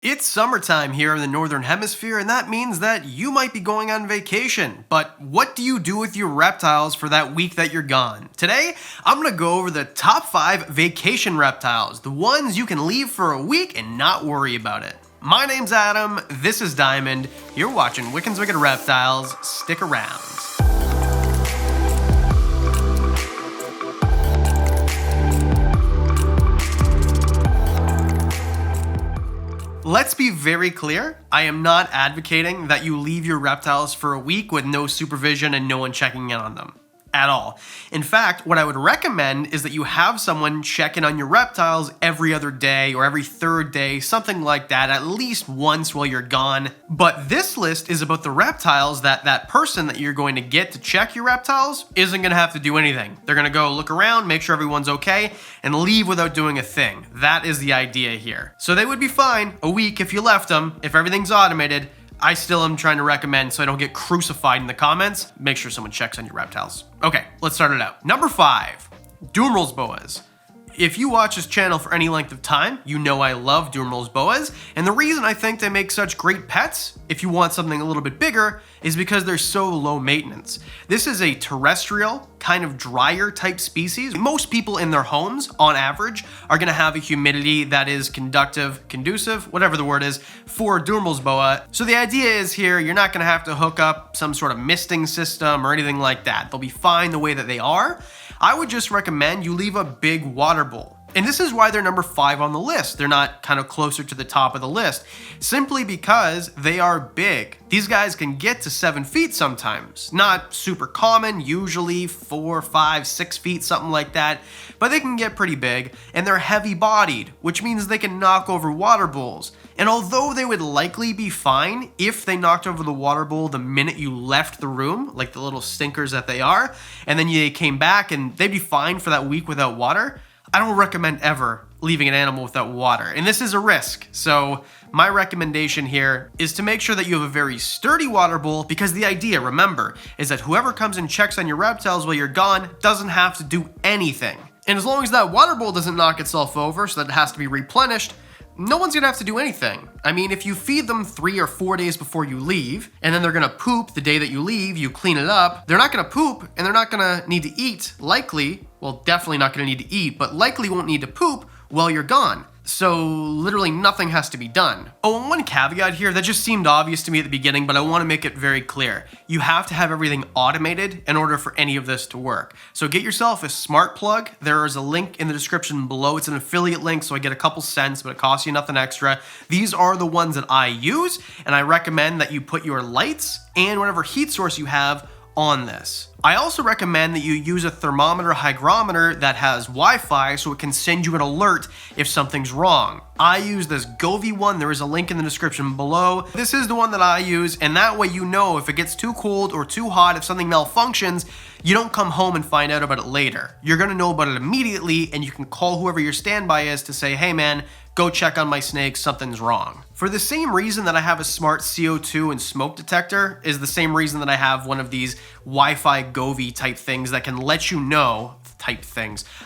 It's summertime here in the Northern Hemisphere, and that means that you might be going on vacation. But what do you do with your reptiles for that week that you're gone? Today, I'm going to go over the top 5 vacation reptiles, the ones you can leave for a week and not worry about it. My name's Adam, this is Diamond, you're watching Wickens Wicked Reptiles, stick around. Let's be very clear, I am not advocating that you leave your reptiles for a week with no supervision and no one checking in on them. At all. In fact, what I would recommend is that you have someone check in on your reptiles every other day or every third day, something like that, at least once while you're gone. But this list is about the reptiles that person that you're going to get to check your reptiles isn't going to have to do anything. They're going to go look around, make sure everyone's okay, and leave without doing a thing. That is the idea here. So they would be fine a week if you left them, if everything's automated. I still am trying to recommend, so I don't get crucified in the comments, make sure someone checks on your reptiles. Okay, let's start it out. Number 5, Dumerils boas. If you watch this channel for any length of time, you know I love Dumerils boas, and the reason I think they make such great pets, if you want something a little bit bigger, is because they're so low maintenance. This is a terrestrial, kind of drier type species. Most people in their homes, on average, are gonna have a humidity that is conducive, whatever the word is, for Dumerils boa. So the idea is here, you're not gonna have to hook up some sort of misting system or anything like that. They'll be fine the way that they are. I would just recommend you leave a big water bowl. And this is why they're number 5 on the list. They're not kind of closer to the top of the list, simply because they are big. These guys can get to 7 feet sometimes. Not super common, usually 4, 5, 6 feet, something like that, but they can get pretty big, and they're heavy bodied, which means they can knock over water bowls. And although they would likely be fine if they knocked over the water bowl the minute you left the room, like the little stinkers that they are, and then you came back and they'd be fine for that week without water, I don't recommend ever leaving an animal without water. And this is a risk. So my recommendation here is to make sure that you have a very sturdy water bowl, because the idea, remember, is that whoever comes and checks on your reptiles while you're gone doesn't have to do anything. And as long as that water bowl doesn't knock itself over so that it has to be replenished, no one's gonna have to do anything. I mean, if you feed them 3 or 4 days before you leave, and then they're gonna poop the day that you leave, you clean it up, they're not gonna poop, and they're not gonna need to eat, likely, well, definitely not gonna need to eat, but likely won't need to poop while you're gone. So literally nothing has to be done. Oh, and one caveat here that just seemed obvious to me at the beginning, but I want to make it very clear. You have to have everything automated in order for any of this to work. So get yourself a smart plug. There is a link in the description below. It's an affiliate link, so I get a couple cents, but it costs you nothing extra. These are the ones that I use, and I recommend that you put your lights and whatever heat source you have on this. I also recommend that you use a thermometer hygrometer that has Wi-Fi so it can send you an alert if something's wrong. I use this Govee one, there is a link in the description below. This is the one that I use, and that way you know if it gets too cold or too hot, if something malfunctions, you don't come home and find out about it later. You're gonna know about it immediately, and you can call whoever your standby is to say, hey man, go check on my snakes, something's wrong. For the same reason that I have a smart CO2 and smoke detector is the same reason that I have one of these Wi-Fi Govee type things that can let you know,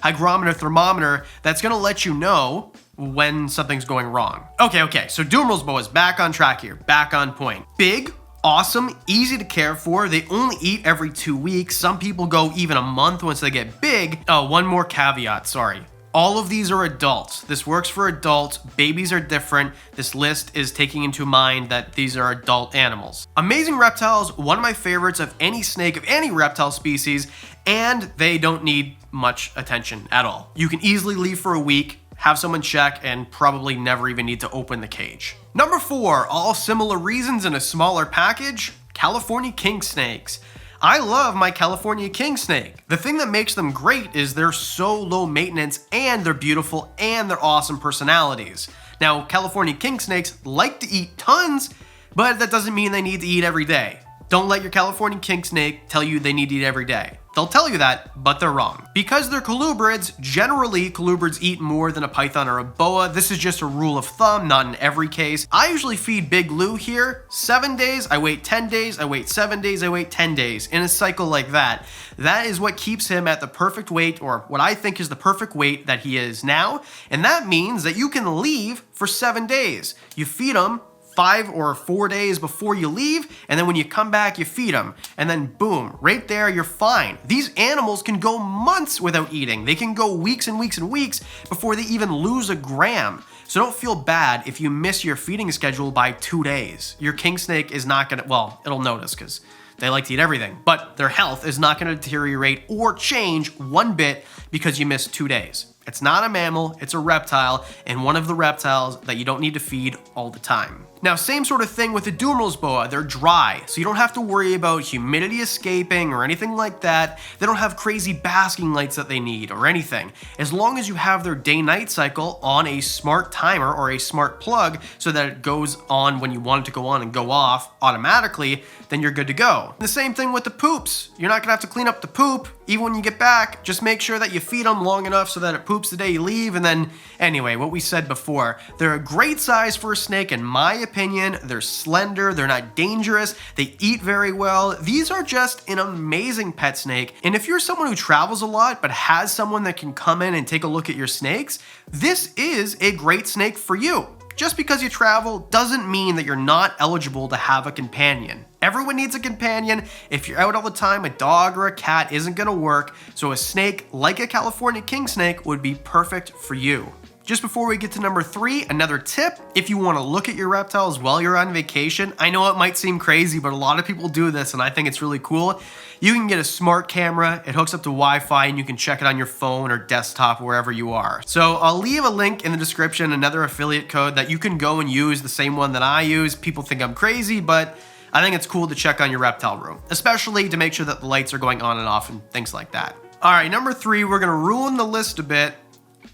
hygrometer, thermometer, that's gonna let you know when something's going wrong. Okay, so Dumerils boas, back on track here, back on point. Big, awesome, easy to care for. They only eat every 2 weeks. Some people go even a month once they get big. Oh, one more caveat, sorry. All of these are adults. This works for adults. Babies are different. This list is taking into mind that these are adult animals. Amazing reptiles, one of my favorites of any snake, of any reptile species, and they don't need much attention at all. You can easily leave for a week, have someone check, and probably never even need to open the cage. Number 4, all similar reasons in a smaller package, California king snakes. I love my California king snake. The thing that makes them great is they're so low maintenance, and they're beautiful, and they're awesome personalities. Now, California king snakes like to eat tons, but that doesn't mean they need to eat every day. Don't let your California king snake tell you they need to eat every day. They'll tell you that, but they're wrong. Because they're colubrids, generally colubrids eat more than a python or a boa. This is just a rule of thumb, not in every case. I usually feed Big Lou here 7 days, I wait 10 days, I wait 7 days, I wait 10 days, in a cycle like that. That is what keeps him at the perfect weight, or what I think is the perfect weight that he is now. And that means that you can leave for 7 days. You feed him 5 or 4 days before you leave, and then when you come back, you feed them, and then boom, right there, you're fine. These animals can go months without eating. They can go weeks and weeks and weeks before they even lose a gram. So don't feel bad if you miss your feeding schedule by 2 days. Your king snake is not gonna, well, it'll notice because they like to eat everything, but their health is not gonna deteriorate or change one bit because you missed 2 days. It's not a mammal, it's a reptile, and one of the reptiles that you don't need to feed all the time. Now, same sort of thing with the Dumerils boa. They're dry, so you don't have to worry about humidity escaping or anything like that. They don't have crazy basking lights that they need or anything. As long as you have their day-night cycle on a smart timer or a smart plug so that it goes on when you want it to go on and go off automatically, then you're good to go. The same thing with the poops. You're not gonna have to clean up the poop even when you get back. Just make sure that you feed them long enough so that it poops the day you leave, and then, anyway, what we said before, they're a great size for a snake in my opinion. They're slender, they're not dangerous, they eat very well. These are just an amazing pet snake, and if you're someone who travels a lot but has someone that can come in and take a look at your snakes, this is a great snake for you. Just because you travel doesn't mean that you're not eligible to have a companion. Everyone needs a companion. If you're out all the time, a dog or a cat isn't gonna work, so a snake like a California king snake would be perfect for you. Just before we get to number 3, another tip, if you want to look at your reptiles while you're on vacation, I know it might seem crazy, but a lot of people do this and I think it's really cool. You can get a smart camera, it hooks up to Wi-Fi, and you can check it on your phone or desktop wherever you are. So I'll leave a link in the description, another affiliate code that you can go and use, the same one that I use. People think I'm crazy, but I think it's cool to check on your reptile room, especially to make sure that the lights are going on and off and things like that. All right, number 3, we're gonna ruin the list a bit.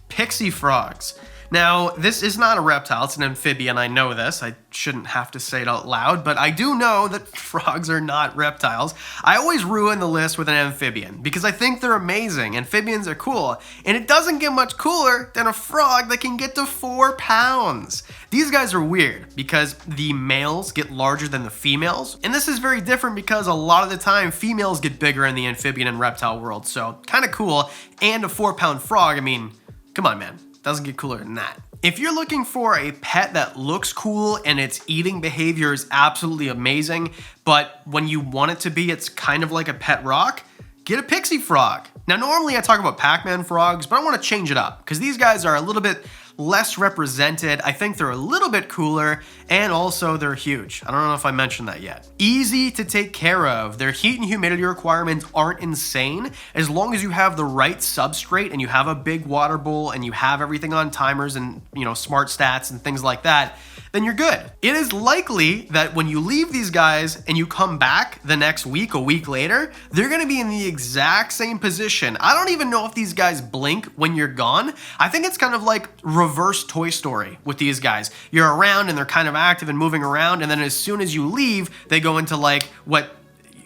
Pixie frogs. Now, this is not a reptile, it's an amphibian, I know this. I shouldn't have to say it out loud, but I do know that frogs are not reptiles. I always ruin the list with an amphibian because I think they're amazing. Amphibians are cool, and it doesn't get much cooler than a frog that can get to 4 pounds. These guys are weird because the males get larger than the females, and this is very different because a lot of the time females get bigger in the amphibian and reptile world, so kind of cool. And a 4-pound frog, I mean, come on, man. Doesn't get cooler than that. If you're looking for a pet that looks cool and its eating behavior is absolutely amazing, but when you want it to be, it's kind of like a pet rock, get a pixie frog. Now, normally I talk about Pac-Man frogs, but I want to change it up because these guys are a little bit less represented. I think they're a little bit cooler, and also they're huge. I don't know if I mentioned that yet. Easy to take care of. Their heat and humidity requirements aren't insane. As long as you have the right substrate and you have a big water bowl and you have everything on timers and, you know, smart stats and things like that, then you're good. It is likely that when you leave these guys and you come back the next week, a week later, they're gonna be in the exact same position. I don't even know if these guys blink when you're gone. I think it's kind of like reverse Toy Story with these guys. You're around and they're kind of active and moving around, and then as soon as you leave, they go into like what,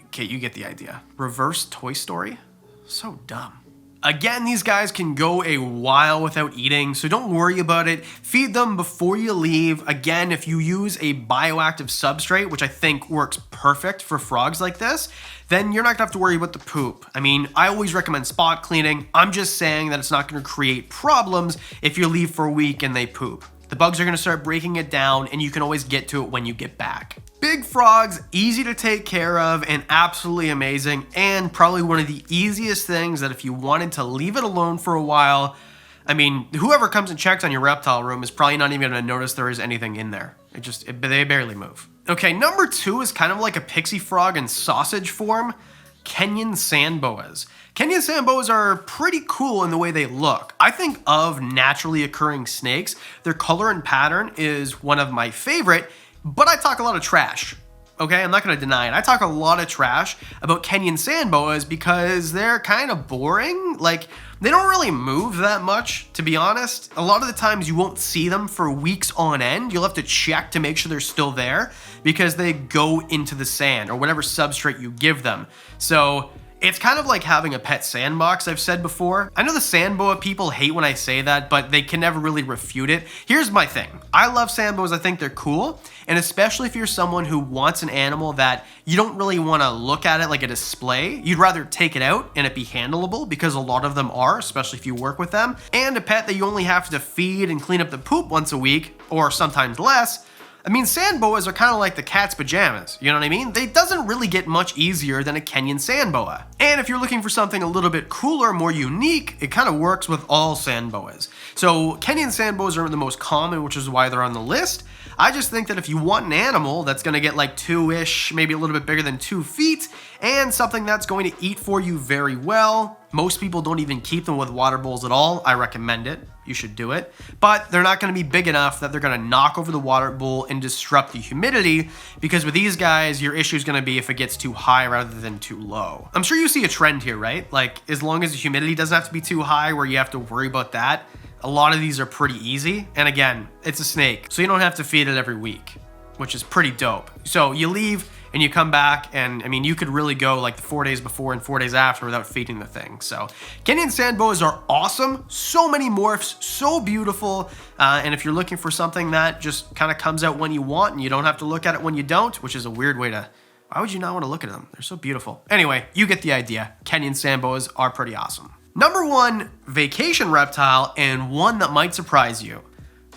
okay, you get the idea. Reverse Toy Story? So dumb. Again, these guys can go a while without eating, so don't worry about it. Feed them before you leave. Again, if you use a bioactive substrate, which I think works perfect for frogs like this, then you're not gonna have to worry about the poop. I mean, I always recommend spot cleaning. I'm just saying that it's not gonna create problems if you leave for a week and they poop. The bugs are gonna start breaking it down, and you can always get to it when you get back. Big frogs, easy to take care of and absolutely amazing, and probably one of the easiest things that if you wanted to leave it alone for a while, I mean, whoever comes and checks on your reptile room is probably not even gonna notice there is anything in there. They barely move. Okay, number 2 is kind of like a pixie frog in sausage form, Kenyan Sand Boas. Kenyan Sand Boas are pretty cool in the way they look. I think of naturally occurring snakes, their color and pattern is one of my favorite, but I talk a lot of trash. okay? I'm not gonna deny it. I talk a lot of trash about Kenyan Sand Boas because they're kind of boring. Like, they don't really move that much, to be honest. A lot of the times you won't see them for weeks on end. You'll have to check to make sure they're still there because they go into the sand or whatever substrate you give them. So it's kind of like having a pet sandbox, I've said before. I know the sand boa people hate when I say that, but they can never really refute it. Here's my thing. I love sand boas. I think they're cool. And especially if you're someone who wants an animal that you don't really want to look at it like a display. You'd rather take it out and it be handleable, because a lot of them are, especially if you work with them. And a pet that you only have to feed and clean up the poop once a week, or sometimes less. I mean, sand boas are kind of like the cat's pajamas, you know what I mean? They doesn't really get much easier than a Kenyan Sand Boa. And if you're looking for something a little bit cooler, more unique, it kind of works with all sand boas. So Kenyan Sand Boas are the most common, which is why they're on the list. I just think that if you want an animal that's gonna get like 2-ish, maybe a little bit bigger than 2 feet, and something that's going to eat for you very well, most people don't even keep them with water bowls at all. I recommend it. You should do it. But they're not going to be big enough that they're going to knock over the water bowl and disrupt the humidity, because with these guys, your issue is going to be if it gets too high rather than too low. I'm sure you see a trend here, right? Like, as long as the humidity doesn't have to be too high where you have to worry about that, a lot of these are pretty easy. And again, it's a snake, so you don't have to feed it every week, which is pretty dope. So you leave and you come back, and I mean, you could really go like the 4 days before and 4 days after without feeding the thing. So Kenyan Sand Boas are awesome. So many morphs, so beautiful. And if you're looking for something that just kind of comes out when you want and you don't have to look at it when you don't, which is a weird way to, why would you not want to look at them? They're so beautiful. Anyway, you get the idea. Kenyan Sand Boas are pretty awesome. Number 1 vacation reptile, and one that might surprise you: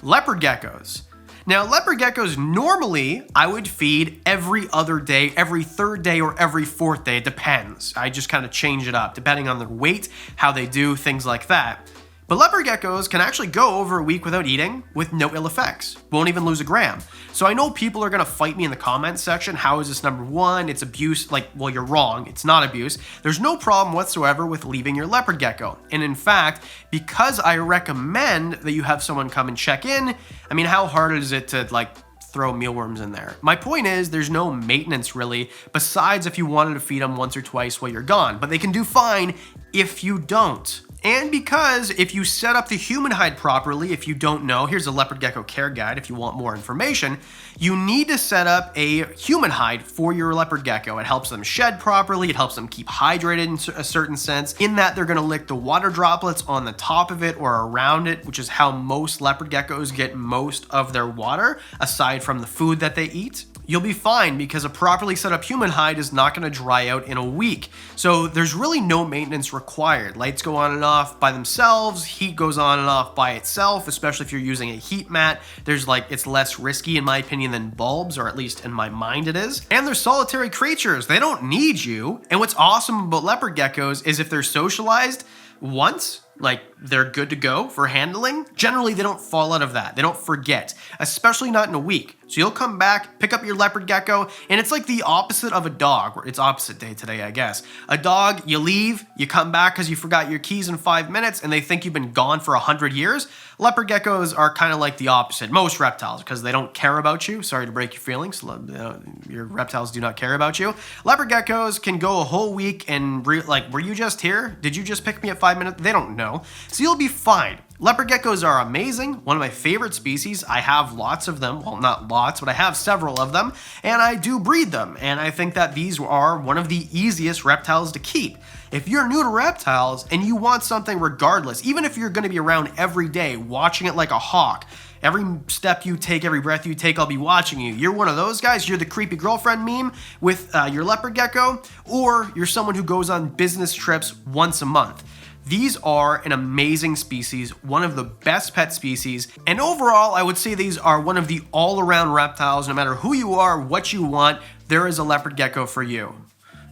leopard geckos. Now, leopard geckos, normally I would feed every other day, every 3rd day, or every 4th day. It depends. I just kind of change it up depending on their weight, how they do, things like that. But leopard geckos can actually go over a week without eating with no ill effects. Won't even lose a gram. So I know people are gonna fight me in the comments section. How is this number 1? It's abuse. Like, well, you're wrong. It's not abuse. There's no problem whatsoever with leaving your leopard gecko. And in fact, because I recommend that you have someone come and check in, I mean, how hard is it to like throw mealworms in there? My point is, there's no maintenance really, besides if you wanted to feed them once or twice while you're gone. But they can do fine if you don't. And because if you set up the human hide properly, if you don't know, here's a leopard gecko care guide if you want more information, you need to set up a human hide for your leopard gecko. It helps them shed properly, it helps them keep hydrated in a certain sense, in that they're gonna lick the water droplets on the top of it or around it, which is how most leopard geckos get most of their water, aside from the food that they eat. You'll be fine because a properly set up human hide is not going to dry out in a week. So there's really no maintenance required. Lights go on and off by themselves, heat goes on and off by itself, especially if you're using a heat mat. It's less risky in my opinion than bulbs, or at least in my mind it is. And they're solitary creatures. They don't need you. And what's awesome about leopard geckos is if they're socialized once, like, they're good to go for handling. Generally, they don't fall out of that. They don't forget, especially not in a week. So you'll come back, pick up your leopard gecko, and it's like the opposite of a dog. It's opposite day today, I guess. A dog, you leave, you come back because you forgot your keys in 5 minutes, and they think you've been gone for 100 years. Leopard geckos are kind of like the opposite. Most reptiles, because they don't care about you. Sorry to break your feelings. Your reptiles do not care about you. Leopard geckos can go a whole week and like, were you just here? Did you just pick me at 5 minutes? They don't know. So you'll be fine. Leopard geckos are amazing, one of my favorite species. I have lots of them. Well, not lots, but I have several of them, and I do breed them. And I think that these are one of the easiest reptiles to keep. If you're new to reptiles and you want something regardless, even if you're gonna be around every day, watching it like a hawk, every step you take, every breath you take, I'll be watching you. You're one of those guys. You're the creepy girlfriend meme with your leopard gecko, or you're someone who goes on business trips once a month. These are an amazing species, one of the best pet species, and overall, I would say these are one of the all-around reptiles. No matter who you are, what you want, there is a leopard gecko for you.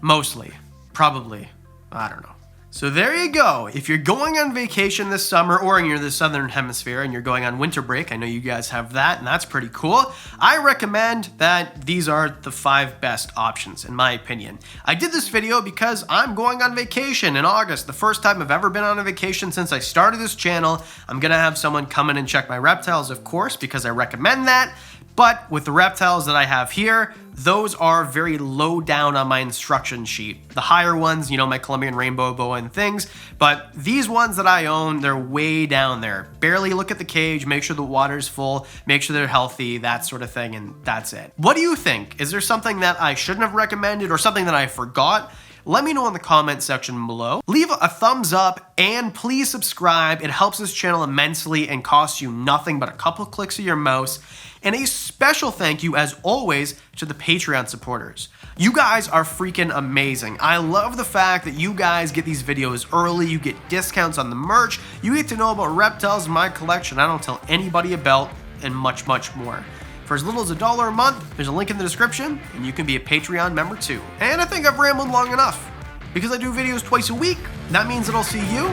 Mostly. Probably. I don't know. So there you go. If you're going on vacation this summer, or you're in the southern hemisphere and you're going on winter break, I know you guys have that, and that's pretty cool. I recommend that these are the 5 best options, in my opinion. I did this video because I'm going on vacation in August, the first time I've ever been on a vacation since I started this channel. I'm gonna have someone come in and check my reptiles, of course, because I recommend that. But with the reptiles that I have here, those are very low down on my instruction sheet. The higher ones, you know, my Colombian rainbow boa and things, but these ones that I own, they're way down there. Barely look at the cage, make sure the water's full, make sure they're healthy, that sort of thing, and that's it. What do you think? Is there something that I shouldn't have recommended or something that I forgot? Let me know in the comment section below. Leave a thumbs up and please subscribe. It helps this channel immensely and costs you nothing but a couple clicks of your mouse. And a special thank you, as always, to the Patreon supporters. You guys are freaking amazing. I love the fact that you guys get these videos early, you get discounts on the merch, you get to know about reptiles in my collection I don't tell anybody about, and much, much more. For as little as $1 a month, there's a link in the description, and you can be a Patreon member too. And I think I've rambled long enough. Because I do videos twice a week, that means that I'll see you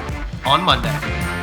on Monday.